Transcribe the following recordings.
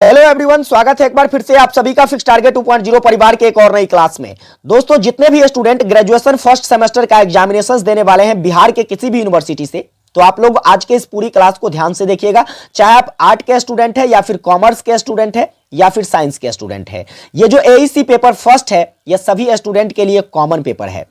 Hello everyone, स्वागत है एक बार फिर से आप सभी का फिक्स टारगेट 2.0 परिवार के एक और नई क्लास में। दोस्तों, जितने भी स्टूडेंट ग्रेजुएशन फर्स्ट सेमेस्टर का एग्जामिनेशंस देने वाले हैं बिहार के किसी भी यूनिवर्सिटी से, तो आप लोग आज के इस पूरी क्लास को ध्यान से देखिएगा। चाहे आप आर्ट के स्टूडेंट है या फिर कॉमर्स के स्टूडेंट है या फिर साइंस के स्टूडेंट है, ये जो एईसी पेपर फर्स्ट है यह सभी स्टूडेंट के लिए कॉमन पेपर है।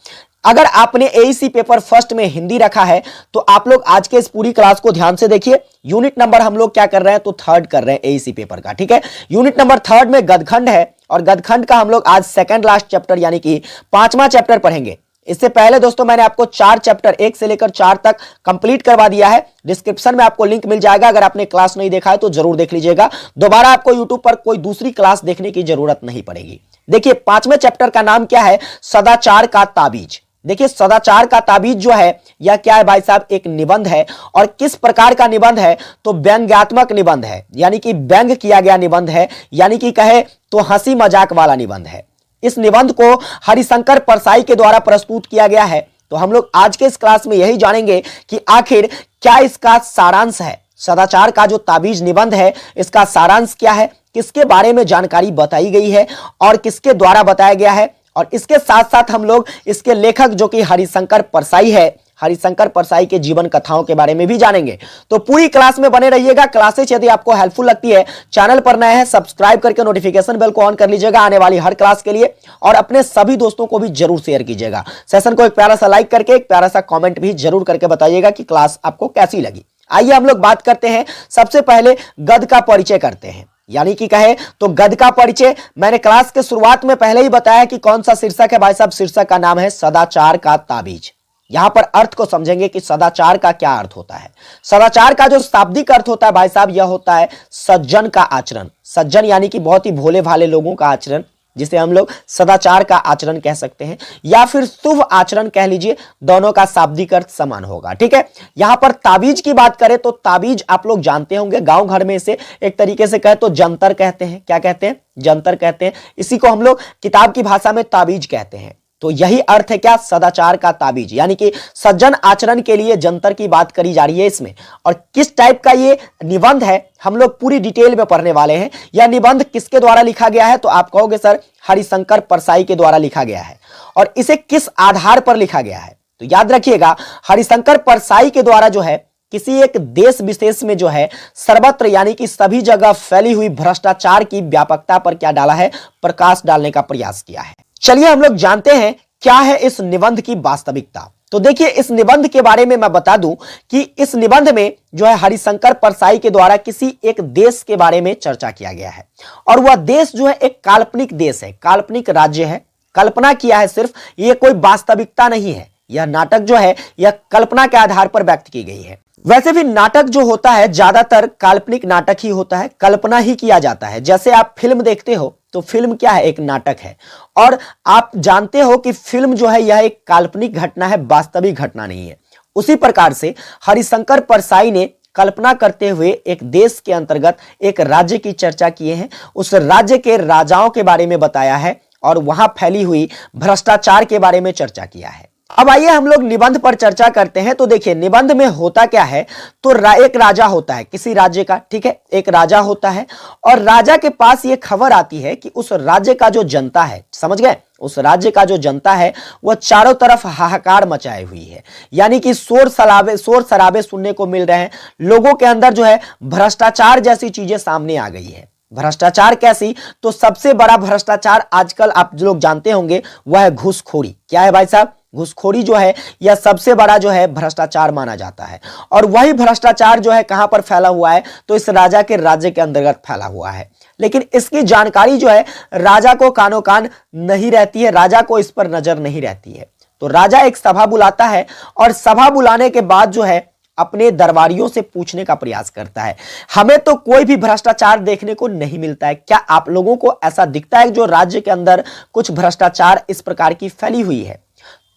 अगर आपने एईसी पेपर फर्स्ट में हिंदी रखा है तो आप लोग आज के इस पूरी क्लास को ध्यान से देखिए। यूनिट नंबर हम लोग क्या कर रहे हैं, तो थर्ड कर रहे हैं एईसी पेपर का, ठीक है। यूनिट नंबर थर्ड में गदखंड है और गदखंड का हम लोग आज सेकंड लास्ट चैप्टर यानी कि 5वां चैप्टर पढ़ेंगे। इससे पहले दोस्तों मैंने आपको 4 चैप्टर 1 से लेकर 4 तक कंप्लीट करवा दिया है। डिस्क्रिप्शन में आपको लिंक मिल जाएगा, अगर आपने क्लास नहीं देखा है तो जरूर देख लीजिएगा। दोबारा आपको यूट्यूब पर कोई दूसरी क्लास देखने की जरूरत नहीं पड़ेगी। देखिए 5वें चैप्टर का नाम क्या है, सदाचार का ताबीज। देखिए सदाचार का ताबीज जो है यह क्या है भाई साहब, एक निबंध है। और किस प्रकार का निबंध है, तो व्यंग्यात्मक निबंध है, यानी कि व्यंग किया गया निबंध है, यानी कि कहे तो हंसी मजाक वाला निबंध है। इस निबंध को हरिशंकर परसाई के द्वारा प्रस्तुत किया गया है। तो हम लोग आज के इस क्लास में यही जानेंगे कि आखिर क्या इसका सारांश है। सदाचार का जो ताबीज निबंध है इसका सारांश क्या है, किसके बारे में जानकारी बताई गई है और किसके द्वारा बताया गया है। और इसके साथ साथ हम लोग इसके लेखक जो कि हरिशंकर परसाई है, हरिशंकर परसाई के जीवन कथाओं के बारे में भी जानेंगे। तो पूरी क्लास में बने रहिएगा। क्लासेस यदि आपको हेल्पफुल लगती है, चैनल पर नए हैं सब्सक्राइब करके नोटिफिकेशन बेल को ऑन कर लीजिएगा आने वाली हर क्लास के लिए, और अपने सभी दोस्तों को भी जरूर शेयर कीजिएगा। सेशन को एक प्यारा सा लाइक करके एक प्यारा सा कॉमेंट भी जरूर करके बताइएगा कि क्लास आपको कैसी लगी। आइए हम लोग बात करते हैं, सबसे पहले गद का परिचय करते हैं, यानी कि कहे तो गद का परिचय। मैंने क्लास के शुरुआत में पहले ही बताया कि कौन सा शीर्षक है भाई साहब, शीर्षक का नाम है सदाचार का ताबीज। यहां पर अर्थ को समझेंगे कि सदाचार का क्या अर्थ होता है। सदाचार का जो शाब्दिक अर्थ होता है भाई साहब, यह होता है सज्जन का आचरण। सज्जन यानी कि बहुत ही भोले भाले लोगों का आचरण, जिसे हम लोग सदाचार का आचरण कह सकते हैं या फिर शुभ आचरण कह लीजिए, दोनों का शाब्दिक अर्थ समान होगा, ठीक है। यहां पर ताबीज की बात करें तो ताबीज आप लोग जानते होंगे, गांव घर में इसे एक तरीके से कहे तो जंतर कहते हैं। क्या कहते हैं, जंतर कहते हैं। इसी को हम लोग किताब की भाषा में ताबीज कहते हैं। तो यही अर्थ है क्या, सदाचार का ताबीज, यानी कि सज्जन आचरण के लिए जंतर की बात करी जा रही है इसमें। और किस टाइप का ये निबंध है हम लोग पूरी डिटेल में पढ़ने वाले हैं। यह निबंध किसके द्वारा लिखा गया है, तो आप कहोगे सर हरिशंकर परसाई के द्वारा लिखा गया है। और इसे किस आधार पर लिखा गया है, तो याद रखिएगा हरिशंकर परसाई के द्वारा जो है किसी एक देश विशेष में जो है सर्वत्र यानी कि सभी जगह फैली हुई भ्रष्टाचार की व्यापकता पर क्या डाला है, प्रकाश डालने का प्रयास किया है। चलिए हम लोग जानते हैं क्या है इस निबंध की वास्तविकता। तो देखिए इस निबंध के बारे में मैं बता दूं कि इस निबंध में जो है हरिशंकर परसाई के द्वारा किसी एक देश के बारे में चर्चा किया गया है। और वह देश जो है एक काल्पनिक देश है, काल्पनिक राज्य है। कल्पना किया है सिर्फ, ये कोई वास्तविकता नहीं है। यह नाटक जो है यह कल्पना के आधार पर व्यक्त की गई है। वैसे भी नाटक जो होता है ज्यादातर काल्पनिक नाटक ही होता है, कल्पना ही किया जाता है। जैसे आप फिल्म देखते हो तो फिल्म क्या है, एक नाटक है। और आप जानते हो कि फिल्म जो है यह एक काल्पनिक घटना है, वास्तविक घटना नहीं है। उसी प्रकार से हरिशंकर परसाई ने कल्पना करते हुए एक देश के अंतर्गत एक राज्य की चर्चा किए हैं, उस राज्य के राजाओं के बारे में बताया है और वहां फैली हुई भ्रष्टाचार के बारे में चर्चा किया है। अब आइए हम लोग निबंध पर चर्चा करते हैं। तो देखिए निबंध में होता क्या है, तो एक राजा होता है किसी राज्य का, ठीक है, एक राजा होता है और राजा के पास ये खबर आती है कि उस राज्य का जो जनता है, समझ गए, उस राज्य का जो जनता है वह चारों तरफ हाहाकार मचाए हुई है, यानी कि शोर शराबे सुनने को मिल रहे हैं। लोगों के अंदर जो है भ्रष्टाचार जैसी चीजें सामने आ गई है। भ्रष्टाचार कैसी, तो सबसे बड़ा भ्रष्टाचार आजकल आप लोग जानते होंगे वह है घूसखोरी। क्या है भाई साहब, घूसखोरी जो है यह सबसे बड़ा जो है भ्रष्टाचार माना जाता है। और वही भ्रष्टाचार जो है कहां पर फैला हुआ है, तो इस राजा के राज्य के अंतर्गत फैला हुआ है। लेकिन इसकी जानकारी जो है राजा को कानो कान नहीं रहती है, राजा को इस पर नजर नहीं रहती है। तो राजा एक सभा बुलाता है और सभा बुलाने के बाद जो है अपने दरबारियों से पूछने का प्रयास करता है, हमें तो कोई भी भ्रष्टाचार देखने को नहीं मिलता है, क्या आप लोगों को ऐसा दिखता है जो राज्य के अंदर कुछ भ्रष्टाचार इस प्रकार की फैली हुई है।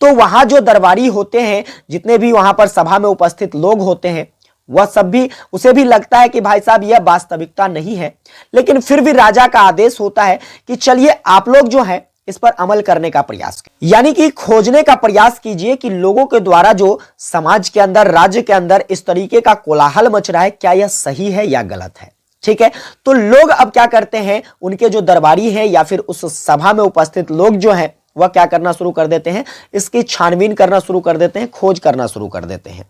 तो वहां जो दरबारी होते हैं, जितने भी वहां पर सभा में उपस्थित लोग होते हैं, वह सब भी उसे भी लगता है कि भाई साहब यह वास्तविकता नहीं है। लेकिन फिर भी राजा का आदेश होता है कि चलिए आप लोग जो है इस पर अमल करने का प्रयास, यानी कि खोजने का प्रयास कीजिए कि लोगों के द्वारा जो समाज के अंदर, राज्य के अंदर इस तरीके का कोलाहल मच रहा है, क्या यह सही है या गलत है। ठीक है, तो लोग अब क्या करते हैं, उनके जो दरबारी हैं या फिर उस सभा में उपस्थित लोग जो हैं वह क्या करना शुरू कर देते हैं, इसकी छानबीन करना शुरू कर देते हैं, खोज करना शुरू कर देते हैं।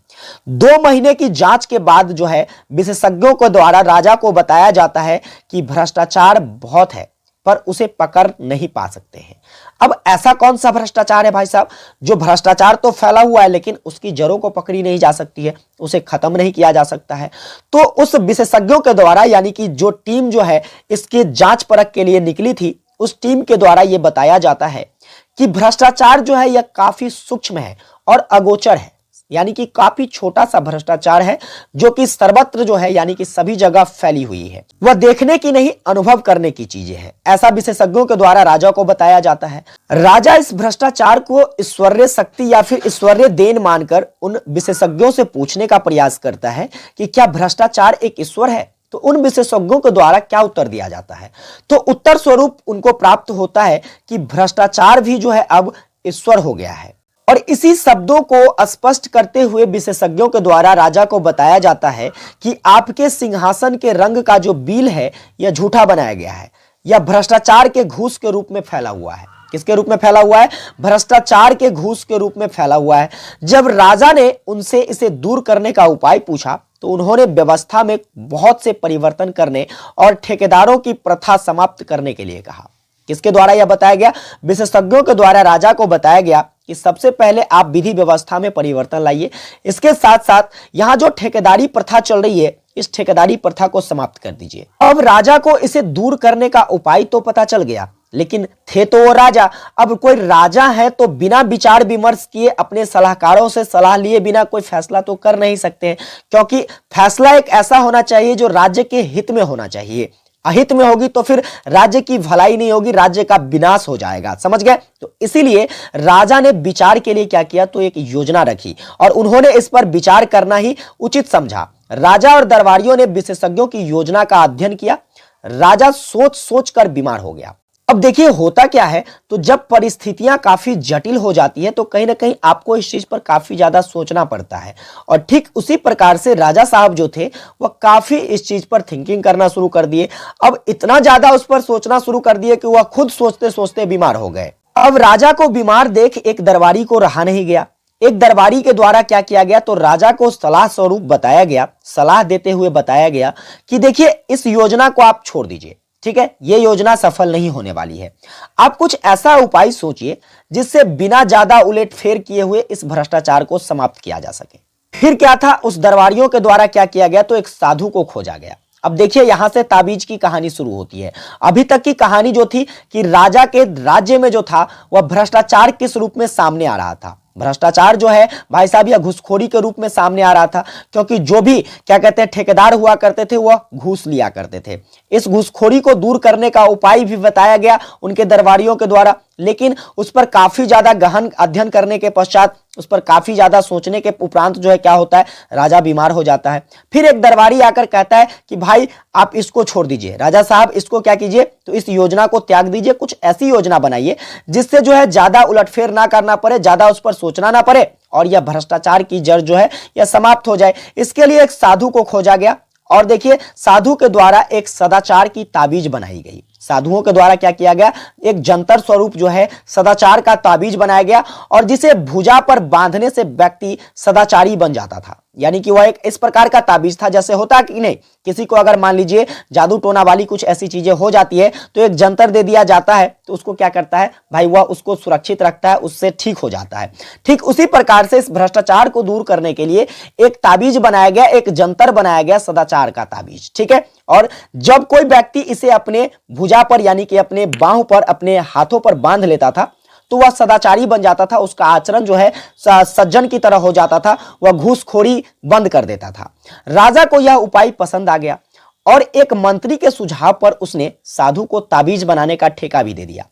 2 महीने की जांच के बाद जो है विशेषज्ञों के द्वारा राजा को बताया जाता है कि भ्रष्टाचार बहुत है पर उसे पकड़ नहीं पा सकते हैं। अब ऐसा कौन सा भ्रष्टाचार है भाई साहब, जो भ्रष्टाचार तो फैला हुआ है लेकिन उसकी जड़ों को पकड़ी नहीं जा सकती है, उसे खत्म नहीं किया जा सकता है। तो उस विशेषज्ञों के द्वारा यानी कि जो टीम जो है इसकी जांच परख के लिए निकली थी, उस टीम के द्वारा यह बताया जाता है कि भ्रष्टाचार जो है यह काफी सूक्ष्म है और अगोचर है, यानी कि काफी छोटा सा भ्रष्टाचार है जो कि सर्वत्र जो है यानी कि सभी जगह फैली हुई है। वह देखने की नहीं अनुभव करने की चीजें हैं, ऐसा विशेषज्ञों के द्वारा राजा को बताया जाता है। राजा इस भ्रष्टाचार को ईश्वरीय शक्ति या फिर ईश्वरीय देन मानकर उन विशेषज्ञों से पूछने का प्रयास करता है कि क्या भ्रष्टाचार एक ईश्वर है। तो उन विशेषज्ञों के द्वारा क्या उत्तर दिया जाता है, तो उत्तर स्वरूप उनको प्राप्त होता है कि भ्रष्टाचार भी जो है अब ईश्वर हो गया है। और इसी शब्दों को स्पष्ट करते हुए विशेषज्ञों के द्वारा राजा को बताया जाता है कि आपके सिंहासन के रंग का जो बिल है यह झूठा बनाया गया है, यह भ्रष्टाचार के घूस के रूप में फैला हुआ है। किसके रूप में फैला हुआ है, भ्रष्टाचार के घूस के रूप में फैला हुआ है। जब राजा ने उनसे इसे दूर करने का उपाय पूछा तो उन्होंने व्यवस्था में बहुत से परिवर्तन करने और ठेकेदारों की प्रथा समाप्त करने के लिए कहा। किसके द्वारा यह बताया गया, विशेषज्ञों के द्वारा राजा को बताया गया कि सबसे पहले आप विधि व्यवस्था में परिवर्तन लाइए, इसके साथ साथ यहां जो ठेकेदारी प्रथा चल रही है इस ठेकेदारी प्रथा को समाप्त कर दीजिए। अब राजा को इसे दूर करने का उपाय तो पता चल गया, लेकिन थे तो वो राजा। अब कोई राजा है तो बिना विचार विमर्श किए अपने सलाहकारों से सलाह लिए बिना कोई फैसला तो कर नहीं सकते हैं, क्योंकि फैसला एक ऐसा होना चाहिए जो राज्य के हित में होना चाहिए। अहित में होगी तो फिर राज्य की भलाई नहीं होगी, राज्य का विनाश हो जाएगा। समझ गए? तो इसीलिए राजा ने विचार के लिए क्या किया, तो एक योजना रखी और उन्होंने इस पर विचार करना ही उचित समझा। राजा और दरबारियों ने विशेषज्ञों की योजना का अध्ययन किया। राजा सोच सोच कर बीमार हो गया। अब देखिए होता क्या है, तो जब परिस्थितियां काफी जटिल हो जाती है तो कहीं ना कहीं आपको इस चीज पर काफी ज्यादा सोचना पड़ता है। और ठीक उसी प्रकार से राजा साहब जो थे वह काफी इस चीज पर थिंकिंग करना शुरू कर दिए। अब इतना ज्यादा उस पर सोचना शुरू कर दिए कि वह खुद सोचते सोचते बीमार हो गए। अब राजा को बीमार देख एक दरबारी को रहा नहीं गया। एक दरबारी के द्वारा क्या किया गया, तो राजा को सलाह स्वरूप बताया गया, सलाह देते हुए बताया गया कि देखिए इस योजना को आप छोड़ दीजिए, ठीक है, यह योजना सफल नहीं होने वाली है। आप कुछ ऐसा उपाय सोचिए जिससे बिना ज्यादा उलटफेर किए हुए इस भ्रष्टाचार को समाप्त किया जा सके। फिर क्या था, उस दरबारियों के द्वारा क्या किया गया, तो एक साधु को खोजा गया। अब देखिए यहां से ताबीज की कहानी शुरू होती है। अभी तक की कहानी जो थी कि राजा के राज्य में जो था वह भ्रष्टाचार किस रूप में सामने आ रहा था। भ्रष्टाचार जो है भाई साहब यह घूसखोरी के रूप में सामने आ रहा था, क्योंकि जो भी क्या कहते हैं ठेकेदार हुआ करते थे वह घूस लिया करते थे। इस घूसखोरी को दूर करने का उपाय भी बताया गया उनके दरबारियों के द्वारा, लेकिन उस पर काफी ज्यादा गहन अध्ययन करने के पश्चात, उस पर काफी ज्यादा सोचने के उपरांत जो है क्या होता है, राजा बीमार हो जाता है। फिर एक दरबारी आकर कहता है कि भाई आप इसको छोड़ दीजिए, राजा साहब इसको क्या कीजिए, तो इस योजना को त्याग दीजिए, कुछ ऐसी योजना बनाइए जिससे जो है ज्यादा उलटफेर ना करना पड़े, ज्यादा उस पर सोचना ना पड़े और यह भ्रष्टाचार की जड़ जो है यह समाप्त हो जाए। इसके लिए एक साधु को खोजा गया और देखिए साधु के द्वारा एक सदाचार की ताबीज बनाई गई। साधुओं के द्वारा क्या किया गया, एक जंतर स्वरूप जो है सदाचार का ताबीज बनाया गया और जिसे भुजा पर बांधने से व्यक्ति सदाचारी बन जाता था। यानी कि वह एक इस प्रकार का ताबीज था जैसे होता कि नहीं, किसी को अगर मान लीजिए जादू टोना वाली कुछ ऐसी चीजें हो जाती है तो एक जंतर दे दिया जाता है तो उसको क्या करता है भाई, वह उसको सुरक्षित रखता है, उससे ठीक हो जाता है। ठीक उसी प्रकार से इस भ्रष्टाचार को दूर करने के लिए एक ताबीज बनाया गया, एक जंतर बनाया गया, सदाचार का ताबीज, ठीक है। और जब कोई व्यक्ति इसे अपने भुजा पर यानी कि अपने बाहों पर, अपने हाथों पर बांध लेता था तो वह सदाचारी बन जाता था, उसका आचरण जो है सज्जन की तरह हो जाता था, वह घूसखोरी बंद कर देता था। राजा को यह उपाय पसंद आ गया और एक मंत्री के सुझाव पर उसने साधु को ताबीज बनाने का ठेका भी दे दिया।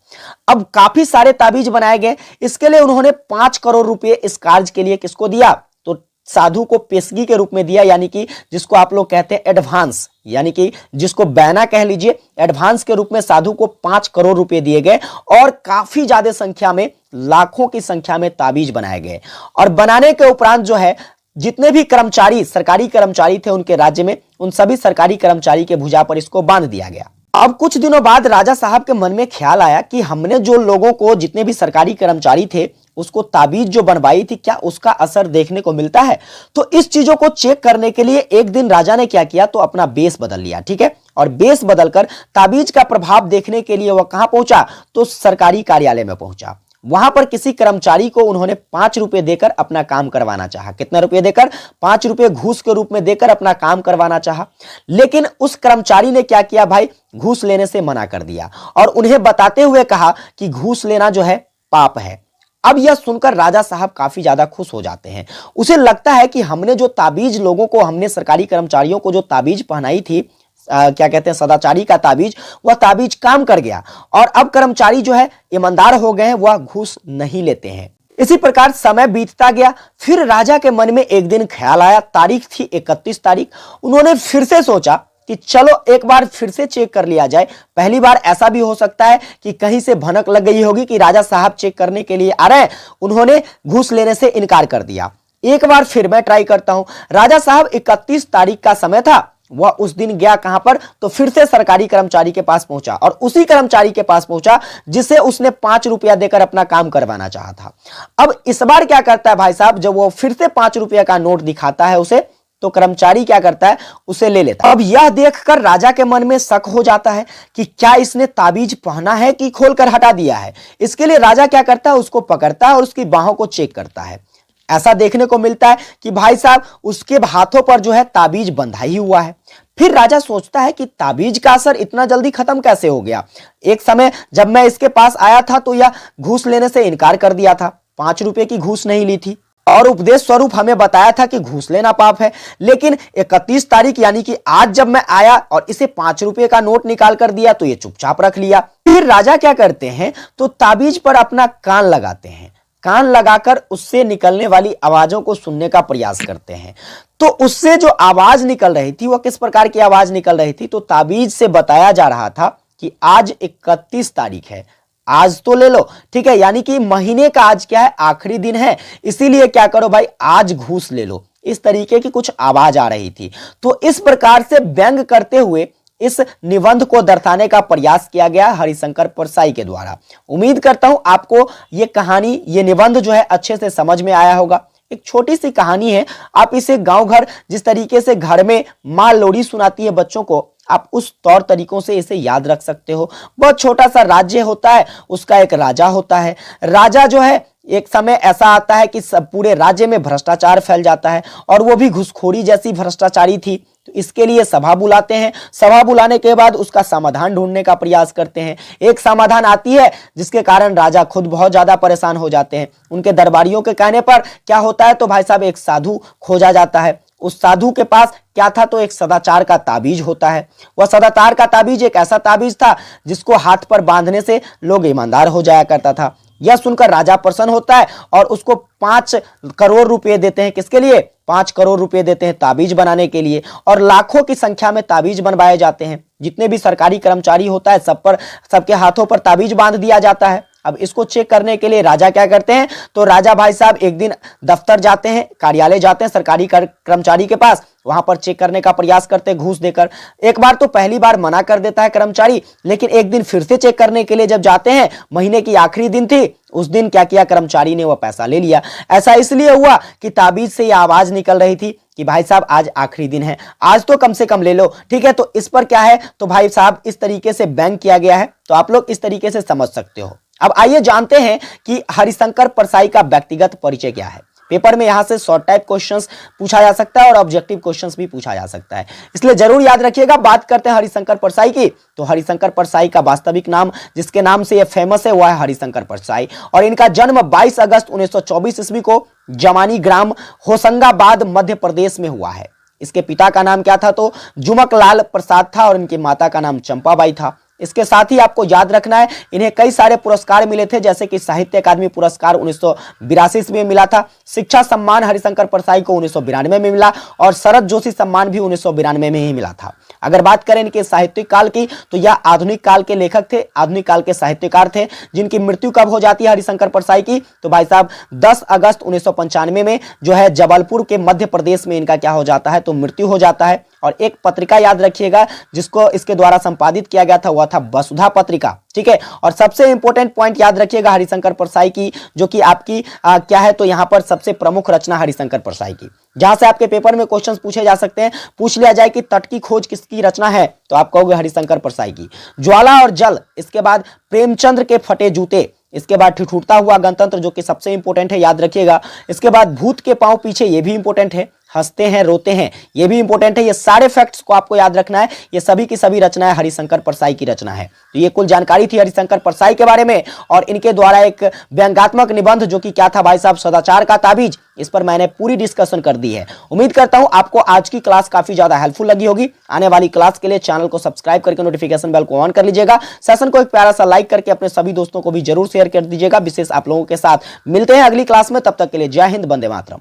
अब काफी सारे ताबीज बनाए गए। इसके लिए उन्होंने 5 करोड़ रुपए इस कार्य के लिए किसको दिया, तो साधु को पेशगी के रूप में दिया, यानी कि जिसको आप लोग कहते हैं एडवांस, यानी कि जिसको बैना कह लीजिए, एडवांस के रूप में साधु को 5 करोड़ रुपए दिए गए और काफी ज्यादा संख्या में, लाखों की संख्या में ताबीज बनाए गए। और बनाने के उपरांत जो है जितने भी कर्मचारी, सरकारी कर्मचारी थे उनके राज्य में, उन सभी सरकारी कर्मचारी के भुजा पर इसको बांध दिया गया। अब कुछ दिनों बाद राजा साहब के मन में ख्याल आया कि हमने जो लोगों को, जितने भी सरकारी कर्मचारी थे, उसको ताबीज जो बनवाई थी, क्या उसका असर देखने को मिलता है। तो इस चीजों को चेक करने के लिए एक दिन राजा ने क्या किया, तो अपना बेस बदल लिया, ठीक है, और बेस बदलकर ताबीज का प्रभाव देखने के लिए वह कहां पहुंचा, तो सरकारी कार्यालय में पहुंचा। वहां पर किसी कर्मचारी को उन्होंने 5 रुपए देकर अपना काम करवाना चाहा। कितना रुपए देकर? 5 रुपए घूस के रूप में देकर अपना काम करवाना चाहा। लेकिन उस कर्मचारी ने क्या किया भाई, घूस लेने से मना कर दिया और उन्हें बताते हुए कहा कि घूस लेना जो है पाप है। अब यह सुनकर राजा साहब काफी ज्यादा खुश हो जाते हैं। उसे लगता है कि हमने जो ताबीज लोगों को, हमने सरकारी कर्मचारियों को जो ताबीज पहनाई थी, क्या कहते हैं, सदाचारी का ताबीज, वह ताबीज काम कर गया और अब कर्मचारी जो है ईमानदार हो गए हैं, वह घूस नहीं लेते हैं। इसी प्रकार समय बीतता गया। फिर राजा के मन में एक दिन ख्याल आया, तारीख थी 31 तारीख। उन्होंने फिर से सोचा कि चलो एक बार फिर से चेक कर लिया जाए। पहली बार ऐसा भी हो सकता है कि कहीं से भनक लग गई होगी कि राजा साहब चेक करने के लिए आ रहे हैं, उन्होंने घूस लेने से इनकार कर दिया। एक बार फिर मैं ट्राई करता हूं। राजा साहब 31 तारीख का समय था, वह उस दिन गया कहां पर, तो फिर से सरकारी कर्मचारी के पास पहुंचा और उसी कर्मचारी के पास पहुंचा जिसे उसने 5 रुपया देकर अपना काम करवाना चाहा था। अब इस बार क्या करता है भाई साहब, जब वो फिर से 5 रुपया का नोट दिखाता है उसे, तो कर्मचारी क्या करता है, उसे ले लेता है। अब यह देखकर राजा के मन में शक हो जाता है कि क्या इसने ताबीज पहना है कि खोलकर हटा दिया है। इसके लिए राजा क्या करता है, उसको पकड़ता है और उसकी बाहों को चेक करता है। ऐसा देखने को मिलता है कि भाई साहब उसके हाथों पर जो है ताबीज बंधा ही हुआ है। फिर राजा सोचता है कि ताबीज का असर इतना जल्दी खत्म कैसे हो गया। एक समय जब मैं इसके पास आया था तो यह घूस लेने से इनकार कर दिया था, 5 रुपए की घूस नहीं ली थी और उपदेश स्वरूप हमें बताया था कि घूस लेना पाप है। लेकिन 31 तारीख यानी कि आज जब मैं आया और इसे 5 रुपए का नोट निकाल कर दिया तो ये चुपचाप रख लिया। फिर राजा क्या करते हैं, तो ताबीज पर अपना कान लगाते हैं। कान लगाकर उससे निकलने वाली आवाजों को सुनने का प्रयास करते हैं। तो उससे जो आवाज निकल रही थी, वह किस प्रकार की आवाज निकल रही थी, तो ताबीज से बताया जा रहा था कि आज 31 तारीख है, आज तो ले लो, ठीक है, यानी कि महीने का आज क्या है, आखिरी दिन है, इसीलिए क्या करो भाई, आज घूस ले लो। इस तरीके की कुछ आवाज आ रही थी। तो इस प्रकार से व्यंग करते हुए इस निबंध को दर्शाने का प्रयास किया गया हरिशंकर परसाई के द्वारा। उम्मीद करता हूं आपको ये कहानी, ये निबंध जो है अच्छे से समझ में आया होगा। एक छोटी सी कहानी है, आप इसे गांव घर, जिस तरीके से घर में माँ लोरी सुनाती है बच्चों को, आप उस तौर तरीकों से इसे याद रख सकते हो। बहुत छोटा सा राज्य होता है, उसका एक राजा होता है। राजा जो है, एक समय ऐसा आता है कि सब पूरे राज्य में भ्रष्टाचार फैल जाता है और वो भी घूसखोरी जैसी भ्रष्टाचारी थी। तो इसके लिए सभा बुलाते हैं। सभा बुलाने के बाद उसका समाधान ढूंढने का प्रयास करते हैं। एक समाधान आती है जिसके कारण राजा खुद बहुत ज्यादा परेशान हो जाते हैं। उनके दरबारियों के कहने पर क्या होता है, तो भाई साहब एक साधु खोजा जाता है। उस साधु के पास क्या था, तो एक सदाचार का ताबीज होता है। वह सदाचार का ताबीज एक ऐसा ताबीज था जिसको हाथ पर बांधने से लोग ईमानदार हो जाया करता था। यह सुनकर राजा प्रसन्न होता है और उसको 5 करोड़ रुपए देते हैं। किसके लिए? 5 करोड़ रुपए देते हैं ताबीज बनाने के लिए। और लाखों की संख्या में ताबीज बनवाए जाते हैं। जितने भी सरकारी कर्मचारी होता है सब पर, सबके हाथों पर ताबीज बांध दिया जाता है। अब इसको चेक करने के लिए राजा क्या करते हैं, तो राजा भाई साहब एक दिन दफ्तर जाते हैं, कार्यालय जाते हैं सरकारी कर्मचारी के पास। वहां पर चेक करने का प्रयास करते हैं घूस देकर। एक बार तो पहली बार मना कर देता है कर्मचारी, लेकिन एक दिन फिर से चेक करने के लिए जब जाते हैं, महीने की आखिरी दिन थी, उस दिन क्या किया कर्मचारी ने, वह पैसा ले लिया। ऐसा इसलिए हुआ कि ताबीज से यह आवाज निकल रही थी कि भाई साहब आज आखिरी दिन है, आज तो कम से कम ले लो, ठीक है। तो इस पर क्या है, तो भाई साहब इस तरीके से बैंक किया गया है। तो आप लोग इस तरीके से समझ सकते हो। अब आइए जानते हैं कि हरिशंकर परसाई का व्यक्तिगत परिचय क्या है। पेपर में यहां से शॉर्ट टाइप क्वेश्चंस पूछा जा सकता है और ऑब्जेक्टिव क्वेश्चंस भी पूछा जा सकता है, इसलिए जरूर याद रखिएगा। बात करते हैं हरिशंकर परसाई की, तो हरिशंकर परसाई का वास्तविक नाम, जिसके नाम से यह फेमस है, वह है हरिशंकर परसाई। और इनका जन्म 22 अगस्त 1924 ईस्वी को जमानी ग्राम होशंगाबाद मध्य प्रदेश में हुआ है। इसके पिता का नाम क्या था, तो जुमक लाल प्रसाद था और इनकी माता का नाम चंपाबाई था। इसके साथ ही आपको याद रखना है, इन्हें कई सारे पुरस्कार मिले थे, जैसे कि साहित्य अकादमी पुरस्कार 1982 में मिला था। शिक्षा सम्मान हरिशंकर परसाई को 1992 में मिला और शरद जोशी सम्मान भी 1992 में ही मिला था। अगर बात करें इनके साहित्यिक काल की तो यह आधुनिक काल के लेखक थे, आधुनिक काल के साहित्यकार थे। जिनकी मृत्यु कब हो जाती है हरिशंकर परसाई की, तो भाई साहब 10 अगस्त 1995 में जो है जबलपुर के मध्य प्रदेश में इनका क्या हो जाता है, तो मृत्यु हो जाता है। और एक पत्रिका याद रखिएगा जिसको इसके द्वारा संपादित किया गया था, वह था वसुधा पत्रिका। ठीक है, और सबसे इंपॉर्टेंट पॉइंट याद रखिएगा हरिशंकर परसाई की, जो कि आपकी क्या है, तो यहां पर सबसे प्रमुख रचना हरिशंकर परसाई की, जहां से आपके पेपर में क्वेश्चंस पूछे जा सकते हैं। पूछ लिया जाए कि तट की खोज किसकी रचना है, तो आप कहोगे हरिशंकर परसाई की। ज्वाला और जल, इसके बाद प्रेमचंद्र के फटे जूते, इसके बाद ठिठुरता हुआ गणतंत्र जो कि सबसे इंपॉर्टेंट है, याद रखिएगा। इसके बाद भूत के पांव पीछे, ये भी इंपॉर्टेंट है। हंसते हैं रोते हैं, ये भी इंपॉर्टेंट है। ये सारे फैक्ट्स को आपको याद रखना है। ये सभी की सभी रचनाएं हरिशंकर परसाई की रचना है। तो ये कुल जानकारी थी हरिशंकर परसाई के बारे में, और इनके द्वारा एक व्यंग्यात्मक निबंध जो कि क्या था भाई साहब, सदाचार का ताबीज, इस पर मैंने पूरी डिस्कशन कर दी है। उम्मीद करता हूं आपको आज की क्लास काफी ज्यादा हेल्पफुल लगी होगी। आने वाली क्लास के लिए चैनल को सब्सक्राइब करके नोटिफिकेशन बेल को ऑन कर लीजिएगा। सेशन को एक प्यारा सा लाइक करके अपने सभी दोस्तों को भी जरूर शेयर कर दीजिएगा, विशेष आप लोगों के साथ। मिलते हैं अगली क्लास में, तब तक के लिए जय हिंद, वंदे मातरम।